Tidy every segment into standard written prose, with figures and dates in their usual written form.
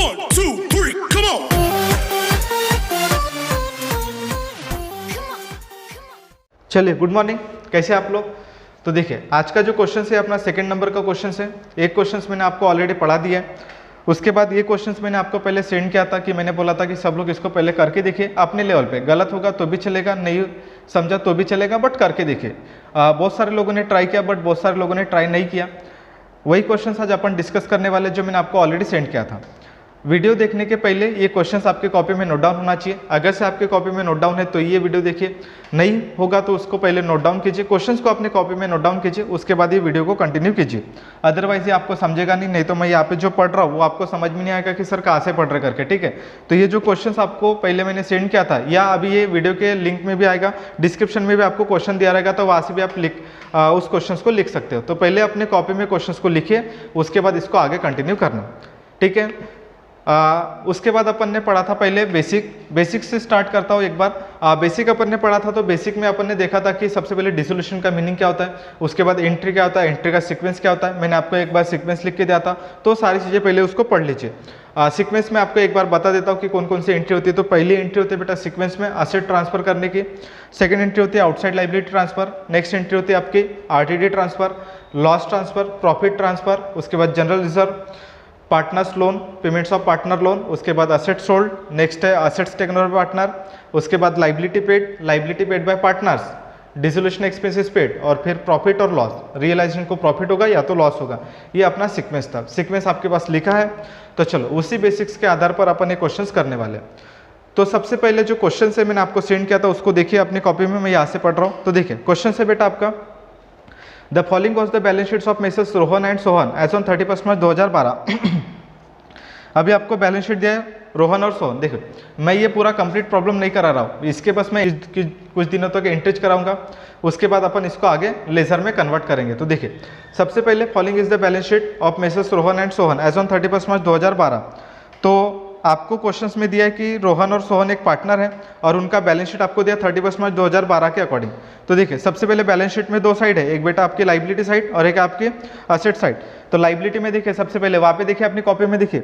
1, 2, 3, come on. चलिए, good morning, कैसे आप लोग। तो देखिए, आज का जो क्वेश्चन है अपना सेकंड नंबर का क्वेश्चन है। एक क्वेश्चन मैंने आपको ऑलरेडी पढ़ा दिया है। उसके बाद ये क्वेश्चंस मैंने आपको पहले सेंड किया था कि मैंने बोला था कि सब लोग इसको पहले करके देखिए अपने लेवल पे। गलत होगा तो भी चलेगा, नहीं समझा तो भी चलेगा, बट करके देखिए। बहुत सारे लोगों ने ट्राई किया बट बहुत सारे लोगों ने ट्राई नहीं किया। वही क्वेश्चंस आज अपन डिस्कस करने वाले जो मैंने आपको ऑलरेडी सेंड किया था। वीडियो देखने के पहले ये क्वेश्चंस आपके कॉपी में नोट डाउन होना चाहिए। अगर से आपके कॉपी में नोट डाउन है तो ये वीडियो देखिए, नहीं होगा तो उसको पहले नोट डाउन कीजिए, क्वेश्चंस को अपने कॉपी में नोट डाउन कीजिए, उसके बाद ये वीडियो को कंटिन्यू कीजिए। अदरवाइज ये आपको समझेगा नहीं तो मैं यहाँ पे जो पढ़ रहा हूँ वो आपको समझ में नहीं आएगा कि सर कहाँ से पढ़ रहे करके, ठीक है। तो ये जो क्वेश्चन आपको पहले मैंने सेंड किया था या अभी ये वीडियो के लिंक में भी आएगा, डिस्क्रिप्शन में भी आपको क्वेश्चन दिया रहेगा, तो वहाँ से भी आप उस क्वेश्चन को लिख सकते हो। तो पहले अपने कॉपी में क्वेश्चन को लिखिए, उसके बाद इसको आगे कंटिन्यू करना, ठीक है। उसके बाद अपन ने पढ़ा था पहले बेसिक से स्टार्ट करता हूँ एक बार। बेसिक अपन ने पढ़ा था, तो बेसिक में अपन ने देखा था कि सबसे पहले डिसोल्यूशन का मीनिंग क्या होता है, उसके बाद एंट्री क्या होता है, एंट्री का सीक्वेंस क्या होता है। मैंने आपको एक बार सीक्वेंस लिख के दिया था, तो सारी चीज़ें पहले उसको पढ़ लीजिए। सीक्वेंस में आपको एक बार बता देता हूँ कि कौन कौन सी एंट्री होती है। तो पहली एंट्री होती है बेटा सीक्वेंस में असेट ट्रांसफर करने की। सेकंड एंट्री होती है outside liability transfer. Next entry होती है आपकी RTD transfer, loss transfer, profit transfer, उसके बाद general reserve, partners loan, payments of partner loan, उसके बाद असेट सोल्ड, नेक्स्ट है assets taken over by partner, उसके बाद liability paid by partners, dissolution expenses paid, और फिर प्रॉफिट और लॉस, रियलाइजेशन को प्रॉफिट होगा या तो लॉस होगा। ये अपना सीक्वेंस था। सीक्वेंस आपके पास लिखा है, तो चलो उसी बेसिक्स के आधार पर अपन ये क्वेश्चंस करने वाले हैं। तो सबसे पहले जो क्वेश्चन है मैंने आपको सेंड किया था उसको देखिए अपनी कॉपी में, मैं यहाँ से पढ़ रहा हूँ। तो देखिए क्वेश्चन है बेटा आपका, the following was the balance sheets of Messrs Rohan and Sohan as on 31 March 2012। अभी आपको बैलेंस शीट दिया है रोहन और सोहन। देखो मैं ये पूरा कंप्लीट प्रॉब्लम नहीं करा रहा हूँ, इसके बस मैं कुछ दिनों तक एंट्रीज कराऊंगा, उसके बाद अपन इसको आगे लेजर में कन्वर्ट करेंगे। तो देखिए सबसे पहले following is the balance sheet of Messrs Rohan and Sohan as on 31 March 2012। तो आपको क्वेश्चंस में दिया है कि रोहन और सोहन एक पार्टनर है और उनका बैलेंस शीट आपको दिया 31 मार्च 2012 के अकॉर्डिंग। तो देखिए सबसे पहले बैलेंस शीट में दो साइड है, एक बेटा आपकी लायबिलिटी साइड और एक आपकी असेट साइड। तो लायबिलिटी में देखिए सबसे पहले वहाँ पे देखिए अपनी कॉपी में देखिए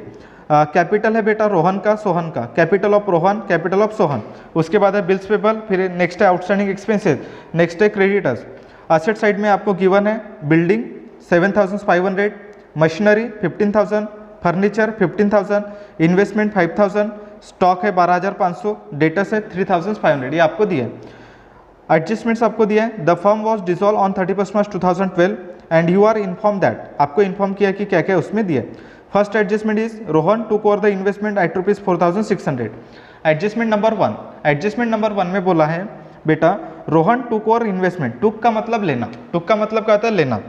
कैपिटल है बेटा रोहन का, सोहन का, capital of Rohan, capital of Sohan. उसके बाद है बिल्स पेबल, फिर नेक्स्ट है आउटस्टैंडिंग एक्सपेंसेस, नेक्स्ट है क्रेडिटर्स। असेट साइड में आपको गिवन है building 7,500, machinery 15,000, furniture 15,000, investment 5,000, stock है 12,500, डेटस है 3,500, ये आपको दिया है। एडजस्टमेंट्स आपको दिया है, the firm was dissolve on 31 March 2012 and you are inform that, आपको इन्फॉर्म किया कि क्या क्या उसमें दिया है। First adjustment is Rohan took over the investment at ₹4,600। Adjustment number 1, adjustment number 1 में बोला है बेटा Rohan took over investment. Took का मतलब लेना, टुक का मतलब क्या होता है लेना।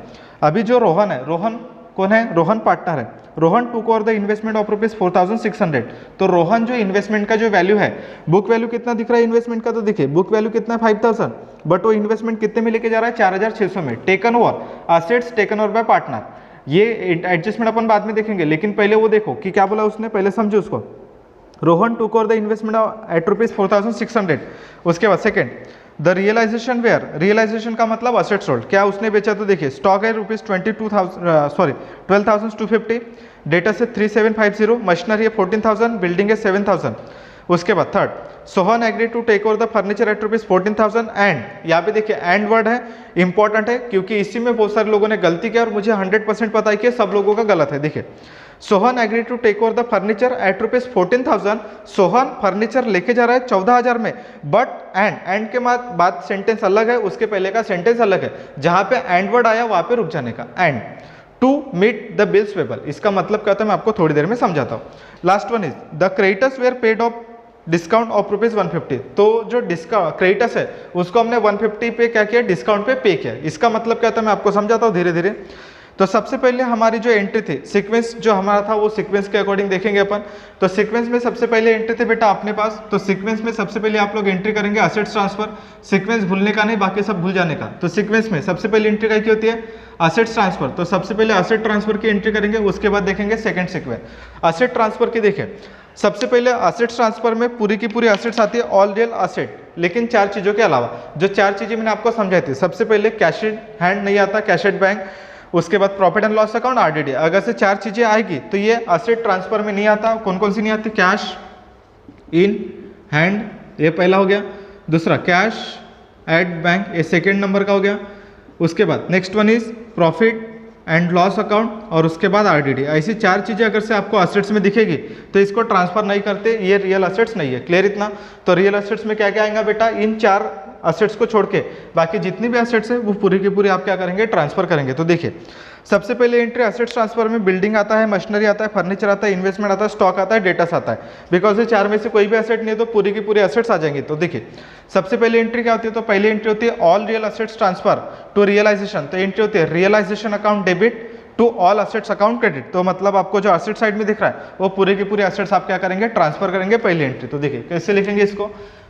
अभी जो रोहन है, रोहन कौन है, रोहन पार्टनर है, Rohan took over the investment of ₹4,600। तो रोहन जो इन्वेस्टमेंट का जो वैल्यू है, बुक वैल्यू कितना दिख रहा है इन्वेस्टमेंट का, तो देखिए बुक वैल्यू कितना है 5,000, बट वो इन्वेस्टमेंट कितने में लेके जा रहा है 4,600 में। Taken over, assets taken over by partner. ये एडजस्टमेंट अपन बाद में देखेंगे, लेकिन पहले वो देखो कि क्या बोला उसने, पहले समझो उसको। Rohan took over the investment at ₹4,600। उसके बाद second the realisation were, realisation का मतलब असेट सोल्ड, क्या उसने बेचा, तो देखिए स्टॉक है ₹12,250, डेटा से 3,750, मशीनरी है 14,000, बिल्डिंग है 7,000। उसके बाद third Sohan agree to take over the furniture at ₹14,000 and, यहाँ पे देखिए एंड वर्ड है, इंपॉर्टेंट है क्योंकि इसी में बहुत सारे लोगों ने गलती किया और मुझे 100% पता है कि सब लोगों का गलत है। देखिए Sohan agree to take over the furniture at ₹14,000, Sohan furniture लेके जा रहा है 14,000 में, बट एंड के बाद सेंटेंस अलग है, उसके पहले का सेंटेंस अलग है, जहां पे एंड वर्ड आया वहां पे रुक जाने का। And to meet the bills payable, इसका मतलब क्या होता है मैं आपको थोड़ी देर में समझाता हूँ। Last one is the creditors were paid off discount of ₹150। तो जो डिस्काउंट क्रेडिटर्स है उसको हमने 150 पे क्या किया, डिस्काउंट पे पे किया। इसका मतलब क्या था मैं आपको समझाता हूँ धीरे धीरे। तो सबसे पहले हमारी जो एंट्री थी, सीक्वेंस जो हमारा था वो सीक्वेंस के अकॉर्डिंग देखेंगे अपन। तो सीक्वेंस में सबसे पहले एंट्री थे बेटा अपने पास, तो सीक्वेंस में सबसे पहले आप लोग एंट्री करेंगे असेट्स ट्रांसफर। सीक्वेंस भूलने का नहीं, बाकी सब भूल जाने का। तो सीक्वेंस में सबसे पहले एंट्री क्या होती है, असेट्स ट्रांसफर। तो सबसे पहले असेट ट्रांसफर की एंट्री करेंगे, उसके बाद देखेंगे सेकंड सीक्वेंस असेट ट्रांसफर की। देखिए सबसे पहले असेट्स ट्रांसफर में पूरी की पूरी असेट्स आती है, ऑल रियल असेट, लेकिन चार चीजों के अलावा। जो चार चीजें मैंने आपको समझाई थी, सबसे पहले कैश इन हैंड नहीं आता, कैश एट बैंक, उसके बाद profit and loss account, RDD. अगर से 4 चीजें आएगी तो ये असेट ट्रांसफर में नहीं आता। कौन कौन सी नहीं आती? कैश इन हैंड, ये पहला हो गया। दूसरा कैश एट बैंक, ये सेकेंड नंबर का हो गया। उसके बाद next one is profit and loss account, और उसके बाद आरडीडी। ऐसी 4 चीजें अगर से आपको असेट्स में दिखेगी तो इसको ट्रांसफर नहीं करते, ये रियल असेट्स नहीं है। क्लियर इतना? तो रियल असेट्स में क्या क्या आएगा बेटा? इन 4 असेट्स को छोड़ के बाकी जितनी भी असेट्स है वो पूरी की पूरी आप क्या करेंगे? ट्रांसफर करेंगे। तो देखिए सबसे पहले एंट्री असेट्स ट्रांसफर में बिल्डिंग आता है, मशीनरी आता है, फर्नीचर आता है, इन्वेस्टमेंट आता है, स्टॉक आता है, डेटास आता है। बिकॉज ये 4 में से कोई भी असेट नहीं है तो पूरी की पूरी असेट्स आ जाएंगे। तो देखिए सबसे पहले एंट्री क्या होती है? तो पहली एंट्री होती है all real assets transfer to realisation. तो एंट्री होती है realisation account debit to all assets account credit. तो मतलब आपको जो असेट साइड में दिख रहा है वो पूरे की पूरी असेट्स आप क्या करेंगे? ट्रांसफर करेंगे पहली एंट्री। तो देखिए कैसे लिखेंगे इसको?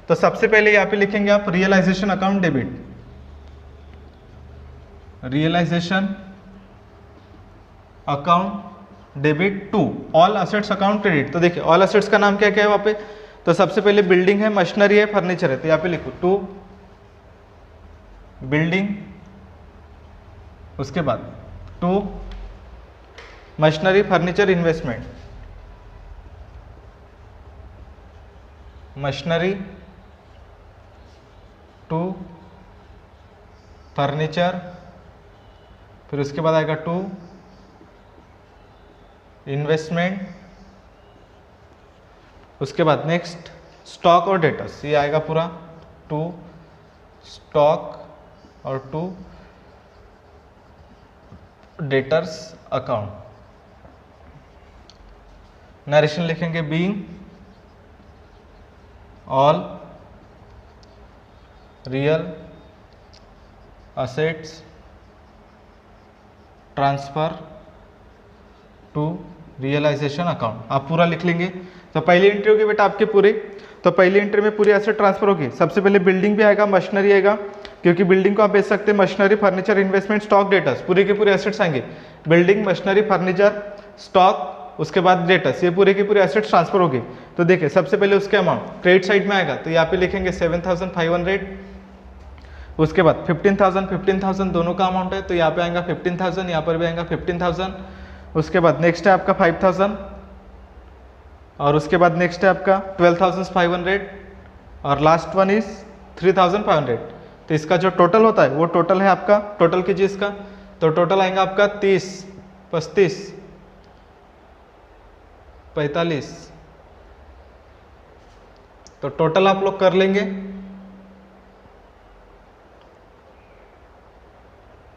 तो सबसे पहले यहाँ पे लिखेंगे आप realisation account debit, realisation account debit to all assets account credit. तो देखिए ऑल असेट्स का नाम क्या क्या है वहां पे? तो सबसे पहले बिल्डिंग है, मशीनरी है, फर्नीचर है। तो यहाँ पे लिखो टू बिल्डिंग, उसके बाद to machinery furniture investment, machinery to furniture, फिर उसके बाद आएगा टू इन्वेस्टमेंट, उसके बाद नेक्स्ट स्टॉक और डेटर्स, ये आएगा पूरा टू स्टॉक और टू डेटर्स अकाउंट। नरेशन लिखेंगे being all real assets transfer to realisation account. आप पूरा लिख लेंगे। तो पहली एंट्री होगी बेटा आपके पूरे, तो पहली एंट्री में पूरी एसेट ट्रांसफर होगी। सबसे पहले बिल्डिंग भी आएगा, मशीनरी आएगा, क्योंकि बिल्डिंग को आप बेच सकते हैं, machinery furniture investment stock debtors, पूरी के पूरे एसेट्स आएंगे। बिल्डिंग मशीनरी फर्नीचर स्टॉक, उसके बाद डेटर्स, ये पूरे की पूरी एसेट्स ट्रांसफर होगी। तो देखिए सबसे पहले उसके अमाउंट क्रेडिट साइड में आएगा, तो यहाँ पे लिखेंगे 7,500, उसके बाद 15,000 दोनों का अमाउंट है, तो यहाँ पे आएगा 15,000, यहाँ पर भी आएगा 15,000। उसके बाद नेक्स्ट है आपका 5,000, और उसके बाद नेक्स्ट है आपका 12,500, और लास्ट वन इज 3,500। तो इसका जो टोटल होता है वो टोटल है आपका, टोटल कीजिए इसका, तो टोटल आएगा आपका 30, 35, 45। तो टोटल आप लोग कर लेंगे,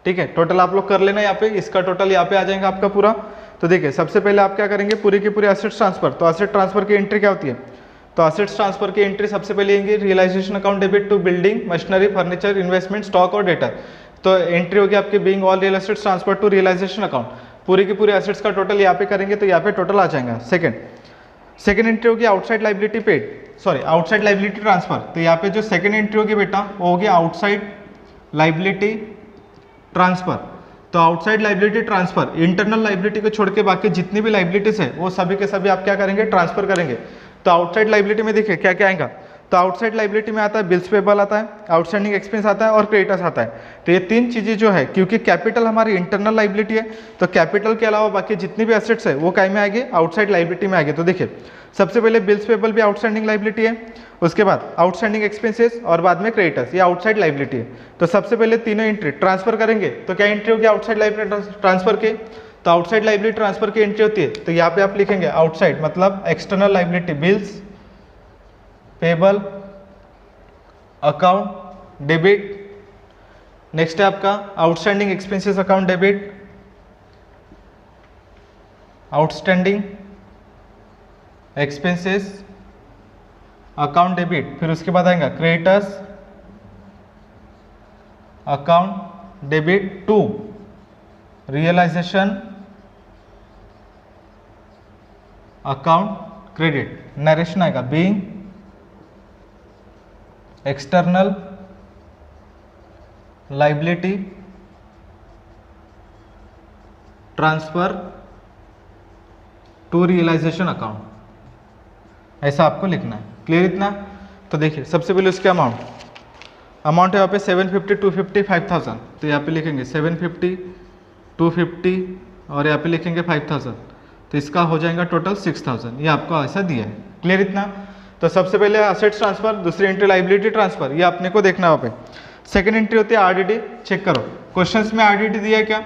ठीक है, टोटल आप लोग कर लेना यहाँ पे, इसका टोटल यहाँ पे आ जाएगा आपका पूरा। तो देखिए सबसे पहले आप क्या करेंगे? पूरी की पूरी एसेट्स ट्रांसफर। तो एसेट ट्रांसफर की एंट्री क्या होती है? तो एसेट्स ट्रांसफर की एंट्री सबसे पहले आएंगी realisation account debit to building machinery furniture investment stock और डेटर। तो एंट्री होगी आपकी being all real assets transfer to realisation account, पूरी की पूरी एसेट्स का टोटल यहाँ पे करेंगे, तो यहाँ पे टोटल आ जाएगा। सेकंड एंट्री होगी outside liability paid, sorry outside liability transfer. तो यहाँ पे जो सेकंड एंट्री होगी बेटा वो होगी आउटसाइड लाइबिलिटी ट्रांसफर। तो outside liability transfer, internal liability को छोड़ के बाकी जितनी भी लाइबिलिटीज है वो सभी के सभी आप क्या करेंगे? ट्रांसफर करेंगे। तो आउटसाइड लाइबिलिटी में देखिए क्या क्या आएगा? तो आउटसाइड लाइबिलिटी में आता है बिल्स पेबल आता है, आउटस्टैंडिंग एक्सपेंस आता है और क्रेडिटर्स आता है। तो ये 3 चीजें जो है, क्योंकि कैपिटल हमारी इंटरनल लाइबिलिटी है, तो कैपिटल के अलावा बाकी जितनी भी एसेट्स है वो काय में आएंगे? आउटसाइड लाइबिलिटी में आएंगे। तो देखिए सबसे पहले बिल्स पेबल भी आउटस्टैंडिंग लाइबिलिटी है, उसके बाद आउटस्टैंडिंग एक्सपेंसेस और बाद में क्रेडिटर्स, ये आउटसाइड लाइबिलिटी है। तो सबसे पहले तीनों एंट्री ट्रांसफर करेंगे, तो क्या एंट्री होगी आउटसाइड लाइबिलिटी ट्रांसफर के? तो आउटसाइड लाइबिलिटी ट्रांसफर की एंट्री होती है, तो यहाँ पे आप लिखेंगे आउटसाइड मतलब external liability bills payable account debit, next है आपका outstanding expenses account debit, outstanding expenses account debit, फिर उसके बाद आएगा creditors account debit to realisation account credit. Narration आएगा being external liability transfer to realisation account, ऐसा आपको लिखना है। क्लियर इतना? तो देखिए सबसे पहले उसके अमाउंट है यहाँ पे 750, 250, 5000। तो यहाँ पे लिखेंगे 750, 250 और यहाँ पे लिखेंगे 5000, तो इसका हो जाएगा टोटल 6000। ये आपको ऐसा दिया है। क्लियर इतना? तो सबसे पहले असेट्स ट्रांसफर, दूसरी एंट्री लाइबिलिटी ट्रांसफर, ये अपने को देखना है। वहाँ पे सेकंड एंट्री होती है आरडीडी। चेक करो क्वेश्चंस में आरडीडी दिया है क्या?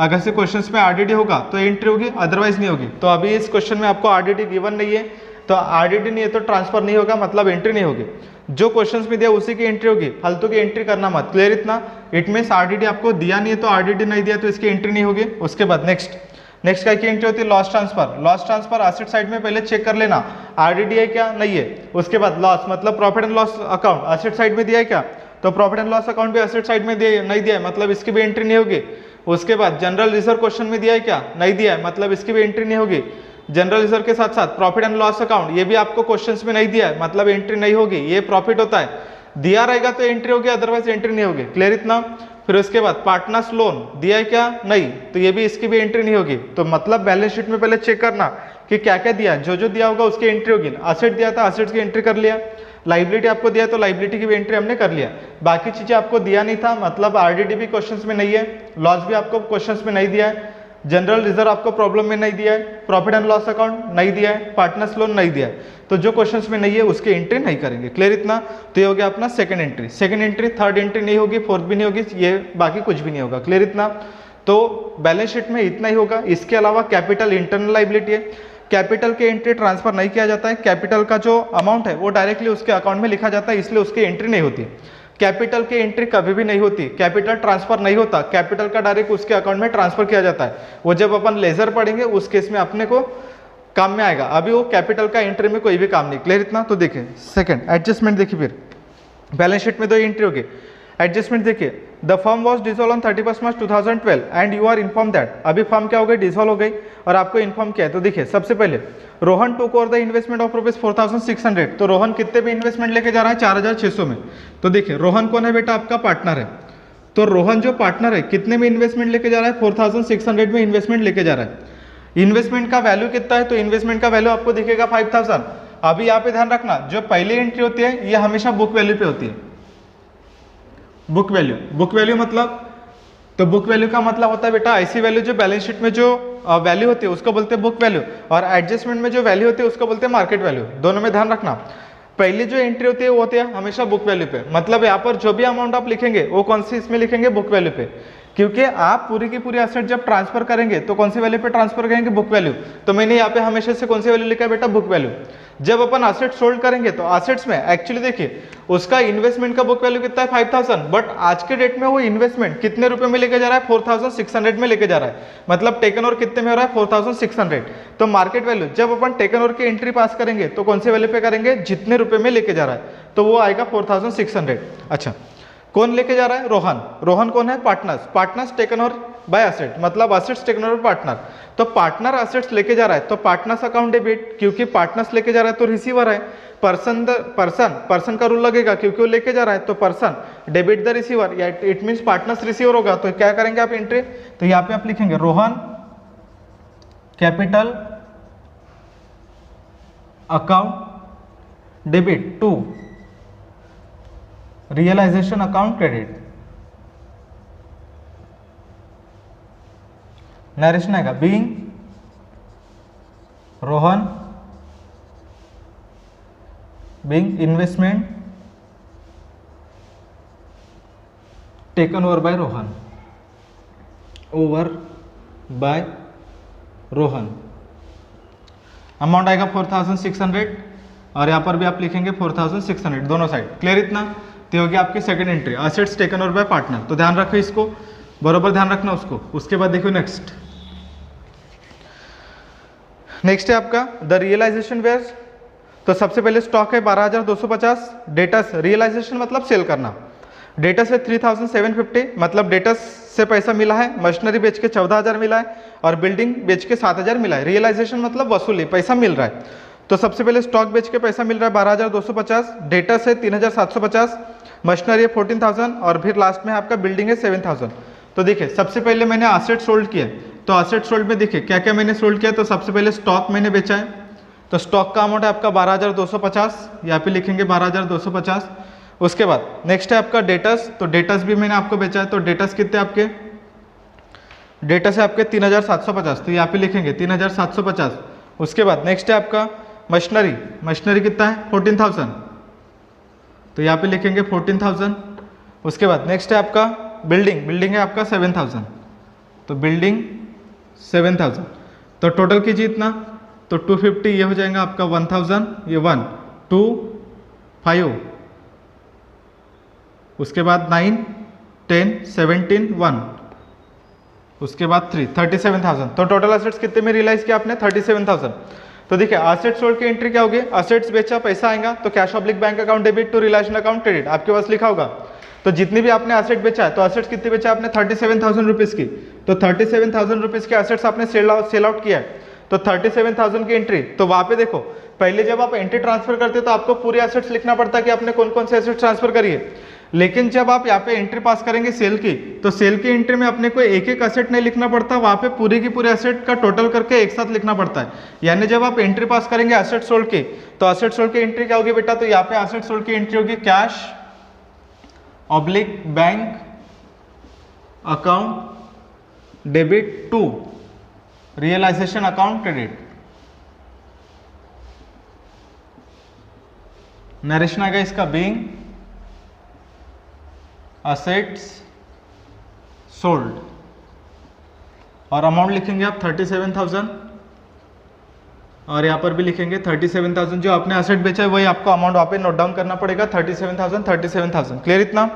अगर से क्वेश्चंस में आरडीडी होगा तो एंट्री होगी, अदरवाइज नहीं होगी। तो अभी इस क्वेश्चन में आपको आरडीडी गिवन नहीं है, तो आरडीडी नहीं है तो ट्रांसफर नहीं होगा, मतलब एंट्री नहीं होगी। जो क्वेश्चंस में दिया उसी की एंट्री होगी, फालतू की एंट्री करना मत। क्लियर इतना? इट मीन्स आरडीडी आपको दिया नहीं है तो आरडीडी नहीं दिया तो इसकी एंट्री नहीं होगी। उसके बाद नेक्स्ट क्या की एंट्री होती है? Loss transfer. Loss transfer asset side में पहले चेक कर लेना आरडीडी है क्या, नहीं है। उसके बाद लॉस मतलब profit and loss account asset side में दिया है क्या, तो प्रॉफिट एंड लॉस अकाउंट भी एसेट साइड में नहीं दिया है, मतलब इसकी भी एंट्री नहीं होगी। उसके बाद जनरल रिजर्व क्वेश्चन में दिया है क्या, नहीं दिया है, मतलब इसकी भी एंट्री नहीं होगी। जनरल रिजर्व के साथ साथ प्रॉफिट एंड लॉस अकाउंट ये भी आपको क्वेश्चंस में नहीं दिया है, मतलब एंट्री नहीं होगी। ये प्रॉफिट होता है, दिया रहेगा तो एंट्री होगी, अदरवाइज एंट्री नहीं होगी। क्लियर इतना? फिर उसके बाद पार्टनर्स लोन दिया है क्या, नहीं, तो ये भी इसकी भी एंट्री नहीं होगी। तो मतलब बैलेंस शीट में पहले चेक करना कि क्या क्या दिया, जो दिया होगा उसकी एंट्री होगी। असेट दिया था, असेट्स की एंट्री कर लिया। लाइबिलिटी आपको दिया तो लाइबिलिटी की भी एंट्री हमने कर लिया। बाकी चीजें आपको दिया नहीं था, मतलब आरडीडी भी क्वेश्चंस में नहीं है, लॉस भी आपको क्वेश्चंस में नहीं दिया है, जनरल रिजर्व आपको प्रॉब्लम में नहीं दिया है, प्रॉफिट एंड लॉस अकाउंट नहीं दिया है, पार्टनर्स लोन नहीं दिया है। तो जो क्वेश्चंस में नहीं है उसकी एंट्री नहीं करेंगे। क्लियर इतना? तो ये हो गया अपना सेकंड एंट्री। थर्ड एंट्री नहीं होगी, फोर्थ भी नहीं होगी, ये बाकी कुछ भी नहीं होगा। क्लियर इतना? तो बैलेंस शीट में इतना ही होगा। इसके अलावा कैपिटल इंटरनल लाइबिलिटी है, कैपिटल के एंट्री ट्रांसफर नहीं किया जाता है। कैपिटल का जो अमाउंट है वो डायरेक्टली उसके अकाउंट में लिखा जाता है, इसलिए उसकी एंट्री नहीं होती। कैपिटल की एंट्री कभी भी नहीं होती, कैपिटल ट्रांसफर नहीं होता, कैपिटल का डायरेक्ट उसके अकाउंट में ट्रांसफर किया जाता है। वो जब अपन लेजर पढ़ेंगे उस केस में अपने को काम में आएगा, अभी वो कैपिटल का एंट्री में कोई भी काम नहीं। क्लियर इतना? तो देखिए सेकंड एडजस्टमेंट देखिए, फिर बैलेंस शीट में दो एंट्री होगी। एडजस्टमेंट देखिए, the firm was dissolve on 31 March 2012 and you are inform that. अभी फर्म क्या हो गई, डिसॉल्व हो गई और आपको इन्फॉर्म किया है। तो देखिए सबसे पहले Rohan took over the investment of rupees 4600। तो रोहन कितने में इन्वेस्टमेंट लेके जा रहा है, 4600 में। तो देखिए रोहन कौन है बेटा, आपका पार्टनर है। तो रोहन जो पार्टनर है कितने में इन्वेस्टमेंट लेके जा रहा है, 4600 में इन्वेस्टमेंट लेके जा रहा है। इन्वेस्टमेंट का वैल्यू कितना है, तो इन्वेस्टमेंट का वैल्यू आपको दिखेगा 5000। अभी यहाँ पे ध्यान रखना, जो पहली एंट्री होती है ये हमेशा बुक वैल्यू पे होती है। बुक वैल्यू मतलब, तो बुक वैल्यू का मतलब होता है बेटा ऐसी वैल्यू जो बैलेंस शीट में जो वैल्यू होती है उसको बोलते हैं बुक वैल्यू, और एडजस्टमेंट में जो वैल्यू होती है उसको बोलते हैं मार्केट वैल्यू। दोनों में ध्यान रखना, पहली जो एंट्री होती है वो होती है हमेशा बुक वैल्यू पे, मतलब यहाँ पर जो भी अमाउंट आप लिखेंगे वो कौन सी इसमें लिखेंगे, बुक वैल्यू पे। क्योंकि आप पूरी की पूरी एसेट जब ट्रांसफर करेंगे तो कौन सी वैल्यू पे ट्रांसफर करेंगे, बुक वैल्यू। तो मैंने यहाँ पे हमेशा से कौन सी वैल्यू लिखा है बेटा, बुक वैल्यू। जब अपन असेट सोल्ड करेंगे तो असेट्स में एक्चुअली देखिए उसका इन्वेस्टमेंट का बुक वैल्यू कितना है, 5000, बट आज के डेट में वो इन्वेस्टमेंट कितने रुपए में लेके जा रहा है, 4600 में लेके जा रहा है, मतलब टेकन ओवर कितने में हो रहा है, 4600। तो मार्केट वैल्यू जब अपन टेकन ओवर की एंट्री पास करेंगे तो कौन से वैल्यू पे करेंगे, जितने रुपए में लेके जा रहा है, तो वो आएगा 4600। अच्छा, कौन लेके जा रहा है, रोहन कौन है, partners taken over bye asset, मतलब असेट्स टेकन ओवर पार्टनर। तो पार्टनर असेट्स लेके जा रहा है तो पार्टनर्स अकाउंट डेबिट, क्योंकि पार्टनर्स लेके जा रहा है तो रिसीवर है। पर्सन का रूल लगेगा क्योंकि वो लेके जा रहा है, तो पर्सन डेबिट द रिसीवर, या इट मींस पार्टनर्स रिसीवर होगा। तो क्या करेंगे आप एंट्री, तो यहाँ पे आप लिखेंगे Rohan capital account debit to realisation account credit. Narration आएगा being Rohan being investment taken over by Rohan. Amount आएगा 4600 और यहाँ पर भी आप लिखेंगे 4600 दोनों साइड। क्लियर इतना? तो होगी आपकी second entry, assets taken over by partner. तो ध्यान रखो इसको, बरोबर ध्यान रखना उसको। उसके बाद देखो नेक्स्ट है आपका द रियलाइजेशन वेयर। तो सबसे पहले स्टॉक है 12250, डेटस रियलाइजेशन मतलब सेल करना, डेटस है 3750, मतलब डेटस से पैसा मिला है, मशीनरी बेच के 14000 मिला है और बिल्डिंग बेच के 7000 मिला है। रियलाइजेशन मतलब वसूली, पैसा मिल रहा है। तो सबसे पहले स्टॉक बेच के पैसा मिल रहा है 12250, डेटस है 3750, मशीनरी है 14000 और फिर लास्ट में आपका बिल्डिंग है 7000। तो देखिए सबसे पहले मैंने असेट सोल्ड किया, तो असेट सोल्ड में देखिए क्या क्या मैंने सोल्ड किया। तो सबसे पहले स्टॉक मैंने बेचा है, तो स्टॉक का अमाउंट है आपका 12250, यहाँ पे लिखेंगे 12250। उसके बाद नेक्स्ट है आपका डेटस, तो डेटस भी मैंने आपको बेचा है, तो डेटस कितने आपके डेटा से आपके 3750, तो यहाँ पे लिखेंगे 3750। उसके बाद नेक्स्ट है आपका मशीनरी, मशीनरी कितना है 14,000, तो यहाँ पे लिखेंगे 14,000। उसके बाद नेक्स्ट है आपका बिल्डिंग, बिल्डिंग है आपका 7,000, तो बिल्डिंग 7,000। तो टोटल कीजिए इतना, तो 250, ये हो जाएगा आपका 1,000, ये 1 2 5, उसके बाद 9 10 17 1, उसके बाद 3 37,000। तो टोटल एसेट्स कितने में रियलाइज किया आपने 37,000। तो देखिए एसेट्स सोल्ड की एंट्री क्या होगी, एसेट्स बेचा पैसा आएगा तो cash oblique bank account debit to realisation account credit, आपके पास लिखा होगा। तो जितनी भी आपने एसेट बेचा है, तो एसेट्स कितनी बेचा आपने 37,000 रुपीज की, तो 37,000 रुपीज के एसेट्स आपने सेल आउट किया है, तो 37,000 की एंट्री। तो वहां पे देखो पहले जब आप एंट्री ट्रांसफर करते हो तो आपको पूरे एसेट्स लिखना पड़ता है कि आपने कौन कौन से एसेट्स ट्रांसफर करिए, लेकिन जब आप यहाँ पे एंट्री पास करेंगे सेल की, तो सेल की एंट्री में अपने को एक एक एसेट नहीं लिखना पड़ता, वहां पे पूरी की पूरी एसेट का टोटल करके एक साथ लिखना पड़ता है। यानी जब आप एंट्री पास करेंगे एसेट सोल्ड की, तो एसेट सोल्ड की एंट्री क्या होगी बेटा, तो यहाँ पे एसेट सोल्ड की एंट्री होगी cash oblique bank account debit to realisation account credit. Narration आएगा इसका बीइंग असेट्स सोल्ड, और अमाउंट लिखेंगे आप 37,000, और यहाँ पर भी लिखेंगे 37,000। जो आपने एसेट बेचा है वही आपको अमाउंट वहाँ पे नोट डाउन करना पड़ेगा, 37,000 37,000। क्लियर इतना।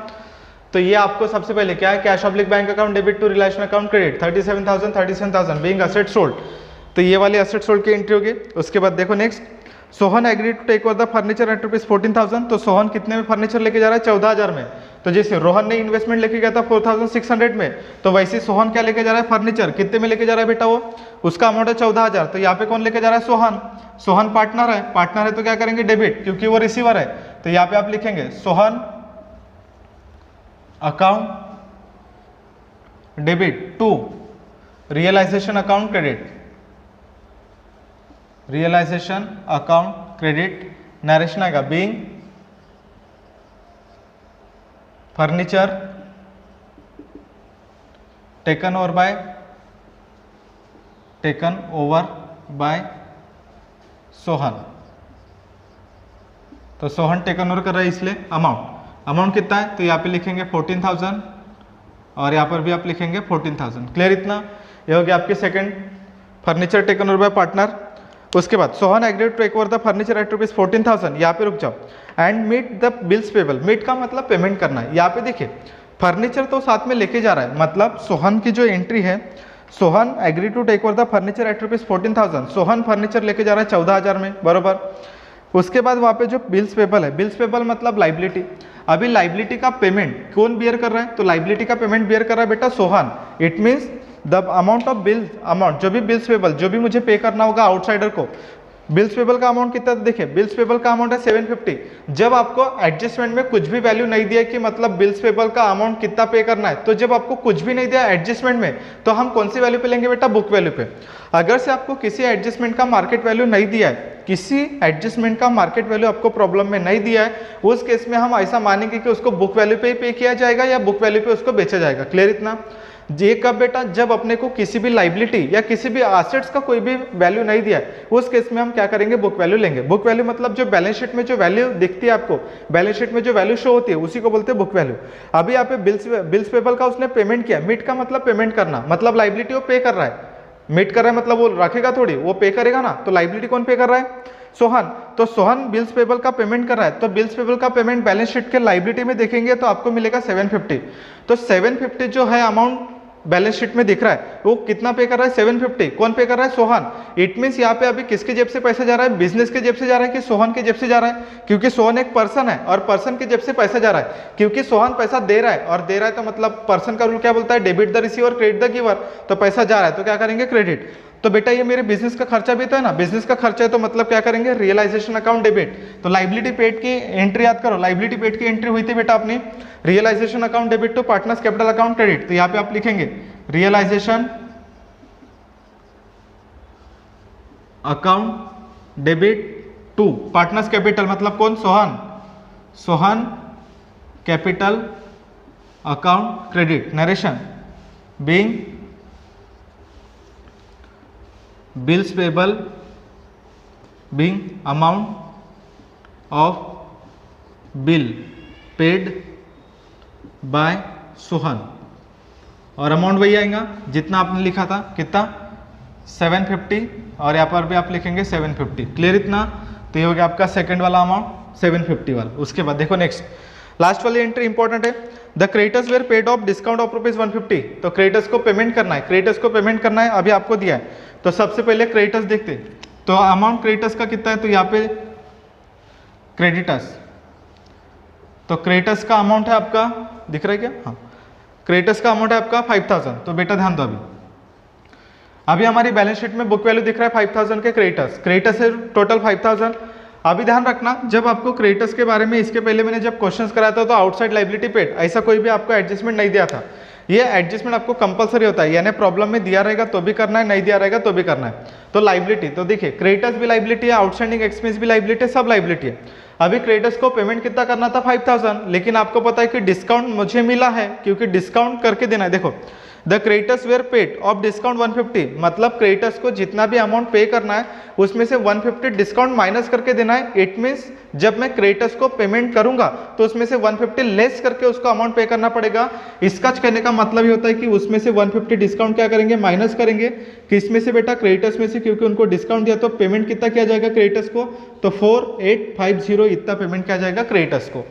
तो ये आपको सबसे पहले क्या है, cash oblique bank account debit to realisation account credit 37,000 37,000 being asset sold, तो ये वाली असेट सोल्ड की एंट्री होगी। उसके बाद देखो next, Sohan agree to take over the furniture at ₹14,000। तो सोहन कितने में फर्नीचर लेके जा रहा है 14,000 में। तो जैसे रोहन ने इन्वेस्टमेंट लेके गया था 4,600 में, तो वैसे सोहन क्या लेके जा रहा है फर्नीचर, कितने में लेके जा रहा है बेटा, वो उसका अमाउंट है 14,000। तो यहाँ पे कौन लेके जा रहा है, सोहन। सोहन पार्टनर है, पार्टनर है तो क्या करेंगे डेबिट, क्योंकि वो रिसीवर है। तो यहाँ पे आप लिखेंगे Sohan account debit to realisation account credit, realisation account credit. Narration आएगा being furniture taken over by Sohan. तो सोहन टेकन ओवर कर रहा है इसलिए अमाउंट कितना है, तो यहाँ पे लिखेंगे 14,000, और यहाँ पर भी आप लिखेंगे 14,000। क्लियर इतना। ये हो गया आपके second, furniture taken over by partner. उसके बाद Sohan agree to take over the furniture at ₹14,000, यहाँ पे रुक जाओ, and meet the bills payable. Meet का मतलब पेमेंट करना है। यहाँ पे देखिए फर्नीचर तो साथ में लेके जा रहा है, मतलब सोहन की जो एंट्री है, Sohan agree to take over the furniture at ₹14,000, Sohan furniture लेके जा रहा है 14,000 में, बरोबर। उसके बाद वहाँ पे जो बिल्स पेबल है, बिल्स पेबल मतलब लाइबिलिटी। अभी लाइबिलिटी का पेमेंट कौन बियर कर रहा है, तो लाइबिलिटी का पेमेंट बियर कर रहा है बेटा Sohan. It means the amount of bill, amount जो भी बिल्स पेबल, जो भी मुझे पे करना होगा आउटसाइडर को, बिल्स पेबल का अमाउंट कितना, देखिए बिल्स पेबल का अमाउंट है 750। जब आपको एडजस्टमेंट में कुछ भी वैल्यू नहीं दिया कि मतलब बिल्स पेबल का अमाउंट कितना पे करना है, तो जब आपको कुछ भी नहीं दिया एडजस्टमेंट में, तो हम कौन सी वैल्यू पे लेंगे बेटा, बुक वैल्यू पे। अगर से आपको किसी एडजस्टमेंट का मार्केट वैल्यू नहीं दिया है, किसी एडजस्टमेंट का मार्केट वैल्यू आपको प्रॉब्लम में नहीं दिया है, उस केस में हम ऐसा मानेंगे कि उसको बुक वैल्यू पे ही पे किया जाएगा या बुक वैल्यू पे उसको बेचा जाएगा। क्लियर इतना। ये कब बेटा, जब अपने को किसी भी लाइबिलिटी या किसी भी एसेट्स का कोई भी वैल्यू नहीं दिया है, उस केस में हम क्या करेंगे, बुक वैल्यू लेंगे। बुक वैल्यू मतलब जो बैलेंस शीट में जो वैल्यू दिखती है आपको, बैलेंस शीट में जो वैल्यू शो होती है उसी को बोलते हैं बुक वैल्यू। अभी यहाँ पे बिल्स पेबल का उसने पेमेंट किया, मीट का मतलब पेमेंट करना, मतलब लाइबिलिटी वो पे कर रहा है, मीट कर रहा है मतलब वो रखेगा थोड़ी, वो पे करेगा ना। तो लाइबिलिटी कौन पे कर रहा है, सोहन। तो सोहन बिल्स पेबल का पेमेंट कर रहा है, तो बिल्स पेबल का पेमेंट बैलेंस शीट के लाइबिलिटी में देखेंगे तो आपको मिलेगा 750। तो 750 जो है अमाउंट बैलेंस शीट में दिख रहा है, वो कितना पे कर रहा है, 750। कौन पे कर रहा है, सोहन। इट मींस यहाँ पे अभी किसके जेब से पैसा जा रहा है, बिजनेस के जेब से जा रहा है कि सोहन के जेब से जा रहा है, क्योंकि सोहन एक पर्सन है और पर्सन के जेब से पैसा जा रहा है, क्योंकि सोहन पैसा दे रहा है, और दे रहा है तो मतलब पर्सन का रूल क्या बोलता है, debit the receiver credit the giver. तो पैसा जा रहा है तो क्या करेंगे, क्रेडिट। तो बेटा ये मेरे बिजनेस का खर्चा भी तो है ना, बिजनेस का खर्चा है तो मतलब क्या करेंगे, रियलाइजेशन अकाउंट डेबिट। तो लाइबिलिटी पेड की एंट्री याद करो, लाइबिलिटी पेड की एंट्री हुई थी बेटा अपनी realisation account debit to partners capital account credit. तो यहाँ पे आप लिखेंगे realisation account debit to partners capital, मतलब कौन, Sohan, Sohan capital account credit. Narration being bills payable being amount of bill paid by Sohan, और अमाउंट वही आएगा जितना आपने लिखा था, कितना 750, और यहाँ पर भी आप लिखेंगे 750। क्लियर इतना? तो ये हो गया आपका सेकंड वाला अमाउंट 750 वाला। उसके बाद देखो नेक्स्ट लास्ट वाली एंट्री इंपॉर्टेंट है, the creditors were paid off discount of ₹150। तो क्रेडिटर्स को पेमेंट करना है, क्रेडिटर्स को पेमेंट करना है, अभी आपको दिया है। तो सबसे पहले क्रेडिटर्स देखते, तो अमाउंट क्रेडिटर्स का कितना है, तो यहाँ पे क्रेडिटर्स, तो क्रेडिटर्स का अमाउंट है आपका, दिख रहा है क्या? हाँ, क्रेडिटर्स का अमाउंट है आपका 5000। तो बेटा ध्यान दो, अभी हमारी बैलेंस शीट में बुक वैल्यू दिख रहा है 5000 के क्रेडिटर्स, क्रेडिटर्स है टोटल 5000। अभी ध्यान रखना, जब आपको क्रेडिटर्स के बारे में इसके पहले मैंने जब क्वेश्चंस कराया था तो आउटसाइड लायबिलिटी पेड ऐसा कोई भी आपको एडजस्टमेंट नहीं दिया था। ये एडजस्टमेंट आपको कंपलसरी होता है, यानी प्रॉब्लम में दिया रहेगा तो भी करना है, नहीं दिया रहेगा तो भी करना है। तो लायबिलिटी, तो देखिए क्रेडिटर्स भी लायबिलिटी है, आउटस्टैंडिंग एक्सपेंस भी लायबिलिटी है, सब लायबिलिटी है। अभी क्रेडिटर्स को पेमेंट कितना करना था 5000, लेकिन आपको पता है कि डिस्काउंट मुझे मिला है क्योंकि डिस्काउंट करके देना है। देखो the creditors were paid off discount 150, मतलब क्रेडिटर्स को जितना भी अमाउंट पे करना है उसमें से 150 डिस्काउंट माइनस करके देना है। इट मीन्स जब मैं क्रेडिटर्स को पेमेंट करूंगा तो उसमें से 150 लेस करके उसको अमाउंट पे करना पड़ेगा। इसका कहने का मतलब ये होता है कि उसमें से 150 डिस्काउंट क्या करेंगे, माइनस करेंगे। किसमें से बेटा, क्रेडिटर्स में से, क्योंकि उनको डिस्काउंट दिया तो पेमेंट कितना किया जाएगा क्रेडिटर्स को, तो 4850 इतना पेमेंट किया जाएगा क्रेडिटर्स को।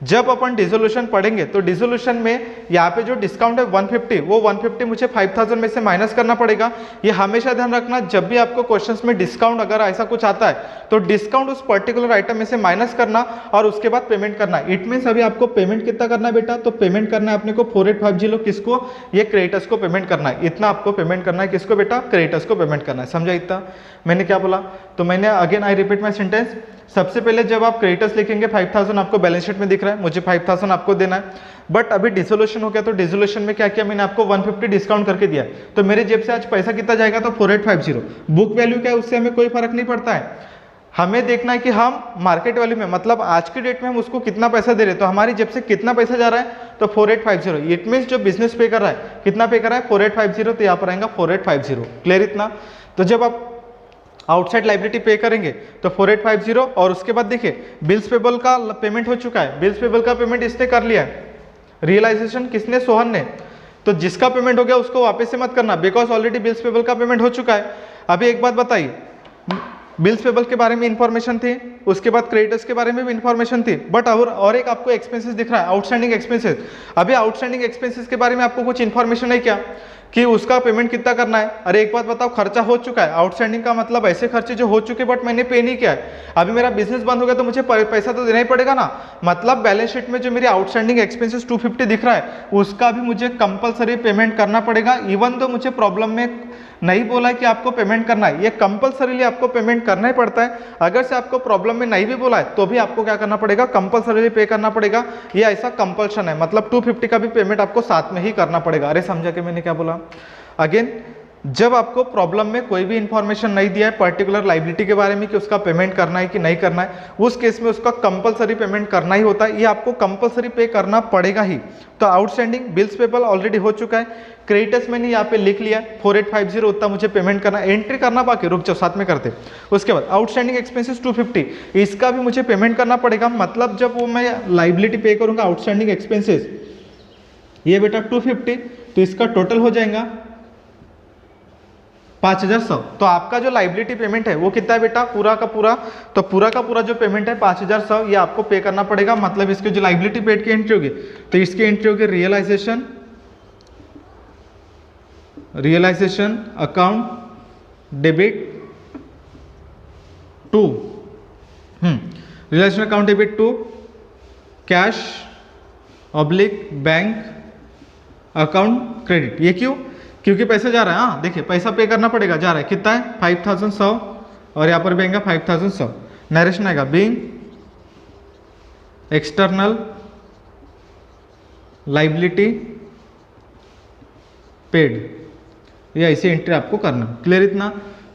जब अपन डिसोल्यूशन पढ़ेंगे तो डिसोल्यूशन में यहाँ पे जो डिस्काउंट है 150, वो 150 मुझे 5000 में से माइनस करना पड़ेगा। ये हमेशा ध्यान रखना, जब भी आपको क्वेश्चंस में डिस्काउंट अगर ऐसा कुछ आता है तो डिस्काउंट उस पर्टिकुलर आइटम में से माइनस करना और उसके बाद पेमेंट करना। इट मीन्स अभी आपको पेमेंट कितना करना है बेटा, तो पेमेंट करना है अपने को 4850, किसको, ये क्रेडिटर्स को पेमेंट करना है। इतना आपको पेमेंट करना है, किसको बेटा, क्रेडिटर्स को पेमेंट करना है। समझा इतना? मैंने क्या बोला, तो मैंने again I repeat my sentence, सबसे पहले जब आप क्रेडिटर्स लिखेंगे 5000 आपको बैलेंस शीट में दिख रहा है, मुझे 5000 आपको देना है। बट अभी डिसोल्यूशन हो गया तो डिसोल्यूशन में क्या किया मैंने, आपको 150 डिस्काउंट करके दिया, तो मेरे जेब से आज पैसा कितना जाएगा, तो 4850। बुक वैल्यू क्या है उससे हमें कोई फर्क नहीं पड़ता है, हमें देखना है कि हम मार्केट वैल्यू में, मतलब आज की डेट में हम उसको कितना पैसा दे रहे हैं, तो हमारी जेब से कितना पैसा जा रहा है, तो 4850। इट मीन्स जो बिजनेस पे कर रहा है कितना पे कर रहा है, 4850, तो यहाँ पर आएगा 4850। क्लियर इतना? तो जब आप आउटसाइड लायबिलिटी पे करेंगे तो 4850, और उसके बाद देखिए बिल्स पेबल का पेमेंट हो चुका है, बिल्स पेबल का पेमेंट इसने कर लिया है, रियलाइजेशन किसने, सोहन ने। तो जिसका पेमेंट हो गया उसको वापस से मत करना, बिकॉज ऑलरेडी बिल्स पेबल का पेमेंट हो चुका है। अभी एक बात बताइए, बिल्स पेबल के बारे में इंफॉर्मेशन थी, उसके बाद क्रेडिटर्स के बारे में भी इंफॉर्मेशन थी, बट और एक आपको एक्सपेंसेस दिख रहा है, आउटस्टैंडिंग एक्सपेंसेस। अभी आउटस्टैंडिंग एक्सपेंसेस के बारे में आपको कुछ इंफॉर्मेशन नहीं क्या कि उसका पेमेंट कितना करना है। अरे एक बात बताओ, खर्चा हो चुका है, आउटस्टैंडिंग का मतलब ऐसे खर्चे जो हो चुके बट मैंने पे नहीं किया है। अभी मेरा बिजनेस बंद हो गया तो मुझे पैसा तो देना ही पड़ेगा ना, मतलब बैलेंस शीट में जो मेरी आउटस्टैंडिंग एक्सपेंसेस 250 दिख रहा है उसका भी मुझे कंपलसरी पेमेंट करना पड़ेगा। इवन तो मुझे प्रॉब्लम में नहीं बोला है कि आपको पेमेंट करना है, ये कंपलसरीली आपको पेमेंट करना ही पड़ता है। अगर से आपको प्रॉब्लम में नहीं भी बोला है तो भी आपको क्या करना पड़ेगा, कंपलसरीली पे करना पड़ेगा। ये ऐसा कंपल्शन है, मतलब 250 का भी पेमेंट आपको साथ में ही करना पड़ेगा। अरे समझा कि मैंने क्या बोला? अगेन, जब आपको प्रॉब्लम में कोई भी इंफॉर्मेशन नहीं दिया है पर्टिकुलर लायबिलिटी के बारे में कि उसका पेमेंट करना है कि नहीं करना है, उस केस में उसका कंपलसरी पेमेंट करना ही होता है, ये आपको कंपलसरी पे करना पड़ेगा ही। तो आउटस्टैंडिंग बिल्स पेबल ऑलरेडी हो चुका है, क्रेडिटर्स मैंने यहाँ पे लिख लिया 4850 उतना मुझे पेमेंट करना, एंट्री करना बाकी, रुक जाओ साथ में करते। उसके बाद आउटस्टैंडिंग एक्सपेंसेस 250, इसका भी मुझे पेमेंट करना पड़ेगा। मतलब जब वो मैं लायबिलिटी पे करूंगा आउटस्टैंडिंग एक्सपेंसेस, ये बेटा 250, तो इसका टोटल हो जाएगा 5100। तो आपका जो लायबिलिटी पेमेंट है वो कितना है बेटा, पूरा का पूरा, तो पूरा का पूरा जो पेमेंट है 5100 ये आपको पे करना पड़ेगा। मतलब इसके जो लायबिलिटी पेड की एंट्री होगी तो इसकी एंट्री होगी realisation account debit 2, realisation account debit 2 cash oblique bank account credit. ये क्यों? क्योंकि पैसा जा रहा है, हाँ देखिए पैसा पे करना पड़ेगा, जा रहा है, कितना है 5100, और यहाँ पर भी आएगा 5100। नरेशन आएगा बीइंग एक्सटर्नल लायबिलिटी पेड, ये ऐसी एंट्री आपको करना। क्लियर इतना?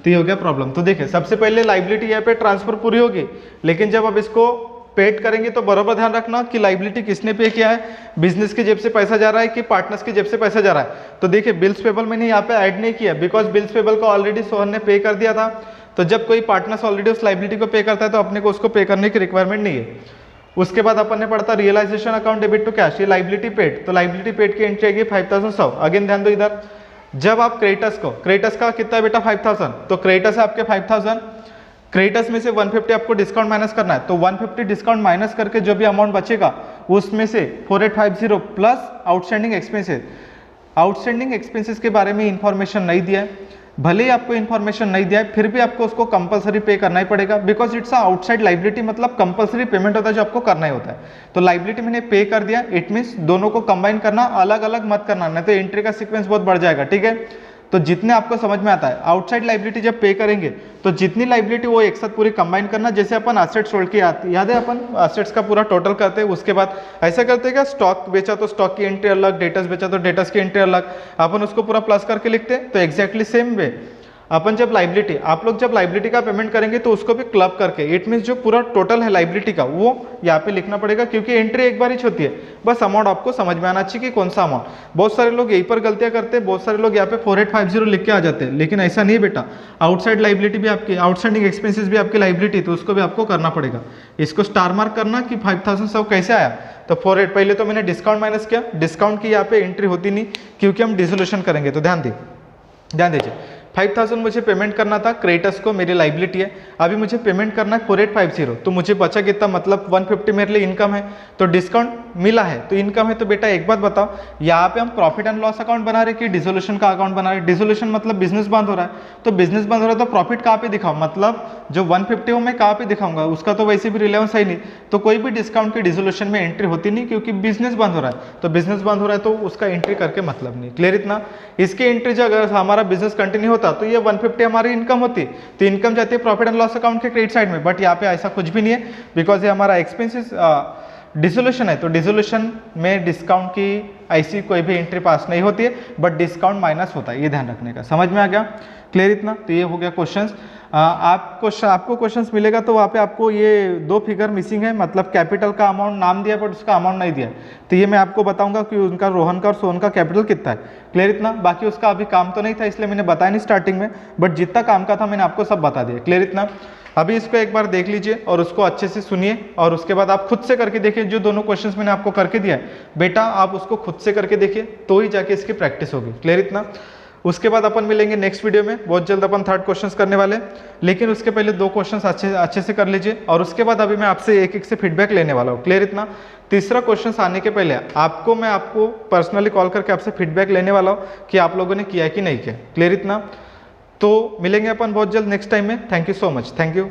तो ये हो गया प्रॉब्लम। तो देखिए सबसे पहले लायबिलिटी यहाँ पे ट्रांसफर पूरी होगी, लेकिन जब अब इसको पेड करेंगे तो बराबर ध्यान रखना कि लाइबिलिटी किसने पे किया है, बिजनेस की जेब से पैसा जा रहा है कि पार्टनर्स की जेब से पैसा जा रहा है। तो देखिए बिल्स पेबल मैंने यहाँ पे ऐड नहीं किया बिकॉज बिल्स पेबल को ऑलरेडी सोहन ने पे कर दिया था। तो जब कोई पार्टनर्स ऑलरेडी उस लाइबिलिटी को पे करता है तो अपने को उसको पे करने की रिक्वायरमेंट नहीं है। उसके बाद अपन ने पढ़ता realisation account debit to cash, ये लाइबिलिटी पेड, तो लाइबिलिटी पेड की एंट्री आएगी 5100। अगेन ध्यान दो इधर, जब आप क्रेडिटर्स का कितना है बेटा 5000, तो क्रेडिटर्स है आपके 5000, क्रेडिटर्स में से 150 आपको डिस्काउंट माइनस करना है, तो 150 डिस्काउंट माइनस करके जो भी अमाउंट बचेगा उसमें से 4850 plus outstanding expenses. Outstanding expenses के बारे में इंफॉर्मेशन नहीं दिया है, भले ही आपको इन्फॉर्मेशन नहीं दिया है फिर भी आपको उसको कंपलसरी पे करना ही पड़ेगा बिकॉज इट्स आउटसाइड लाइबिलिटी, मतलब कंपलसरी पेमेंट होता है जो आपको करना ही होता है। तो लाइबिलिटी मैंने पे कर दिया, इट मीन्स दोनों को कंबाइन करना, अलग अलग मत करना, नहीं तो एंट्री का सीक्वेंस बहुत बढ़ जाएगा। ठीक है, तो जितने आपको समझ में आता है आउटसाइड लाइबिलिटी जब पे करेंगे तो जितनी लाइबिलिटी वो एक साथ पूरी कंबाइन करना, जैसे अपन एसेट्स होल्ड की याद है, अपन एसेट्स का पूरा टोटल करते हैं, उसके बाद ऐसा करते हैं क्या, स्टॉक बेचा तो स्टॉक की एंट्री अलग, डेटर्स बेचा तो डेटर्स की एंट्री अलग, अपन उसको पूरा प्लस करके लिखते हैं। तो एग्जैक्टली सेम वे अपन जब लाइबिलिटी, आप लोग जब लाइबिलिटी का पेमेंट करेंगे तो उसको भी क्लब करके, इट मीन्स जो पूरा टोटल है लाइबिलिटी का वो यहाँ पे लिखना पड़ेगा, क्योंकि एंट्री एक बार ही होती है, बस अमाउंट आपको समझ में आना चाहिए कि कौन सा अमाउंट। बहुत सारे लोग यहीं पर गलतियां करते हैं, बहुत सारे लोग यहाँ पे 4850 लिख के आ जाते हैं, लेकिन ऐसा नहीं बेटा, आउटसाइड लाइबिलिटी भी आपकी, आउटस्टैंडिंग एक्सपेंसेस भी आपकी लाइबिलिटी, तो उसको भी आपको करना पड़ेगा। इसको स्टार मार्क करना कि 5000 कैसे आया, तो 48 पहले तो मैंने डिस्काउंट माइनस किया, डिस्काउंट की यहाँ पे एंट्री होती नहीं क्योंकि हम डिसोल्यूशन करेंगे, तो ध्यान दीजिए 5000 मुझे पेमेंट करना था, क्रेडिटर्स को मेरी लाइबिलिटी है, अभी मुझे पेमेंट करना है 4850, तो मुझे बचा कितना, मतलब 150 मेरे लिए इनकम है, तो डिस्काउंट मिला है तो इनकम है। तो बेटा एक बात बताओ, यहाँ पे हम प्रॉफिट एंड लॉस अकाउंट बना रहे कि डिसोल्यूशन का अकाउंट बना रहे, डिसोल्यूशन मतलब बिजनेस बंद हो रहा है, तो बिजनेस बंद हो रहा है तो प्रॉफिट कहाँ पे दिखाऊं, मतलब जो 150 हो मैं कहाँ पे दिखाऊंगा, उसका तो वैसे भी रिलेवेंस है नहीं, तो कोई भी डिस्काउंट की डिसोल्यूशन में एंट्री होती नहीं क्योंकि बिजनेस बंद हो रहा है, तो बिजनेस बंद हो रहा है तो उसका एंट्री करके मतलब नहीं। क्लियर इतना, इसकी एंट्री जो अगर हमारा बिजनेस कंटिन्यू होता तो ये 150 हमारी इनकम होती, तो इनकम जाती है प्रॉफिट एंड लॉस अकाउंट के क्रेडिट साइड में, बट यहाँ पे ऐसा कुछ भी नहीं है बिकॉज ये हमारा एक्सपेंसेस डिसोल्यूशन है, तो डिसोल्यूशन में डिस्काउंट की ऐसी कोई भी एंट्री पास नहीं होती है, बट डिस्काउंट माइनस होता है, ये ध्यान रखने का। समझ में आ गया, क्लियर इतना, तो ये हो गया क्वेश्चंस। आपको क्वेश्चंस मिलेगा तो वहाँ पे आपको ये 2 फिगर मिसिंग है, मतलब कैपिटल का अमाउंट नाम दिया बट उसका अमाउंट नहीं दिया, तो ये मैं आपको बताऊंगा कि उनका रोहन का और सोहन का कैपिटल कितना है। क्लियर इतना, बाकी उसका अभी काम तो नहीं था इसलिए मैंने बताया नहीं स्टार्टिंग में, बट जितना काम का था मैंने आपको सब बता दिया। क्लियर इतना, अभी इसको एक बार देख लीजिए और उसको अच्छे से सुनिए और उसके बाद आप खुद से करके देखिए, जो दोनों क्वेश्चंस मैंने आपको करके दिया है बेटा आप उसको खुद से करके देखिए तो ही जाके इसकी प्रैक्टिस होगी। क्लियर इतना, उसके बाद अपन मिलेंगे नेक्स्ट वीडियो में, बहुत जल्द अपन 3rd क्वेश्चंस करने वाले, लेकिन उसके पहले 2 क्वेश्चंस अच्छे से कर लीजिए और उसके बाद अभी मैं आपसे एक से फीडबैक लेने वाला हूँ। क्लियर इतना, तीसरा क्वेश्चन आने के पहले मैं आपको पर्सनली कॉल करके आपसे फीडबैक लेने वाला हूँ कि आप लोगों ने किया कि नहीं किया। क्लियर इतना, तो मिलेंगे अपन बहुत जल्द नेक्स्ट टाइम में। Thank you so much, thank you.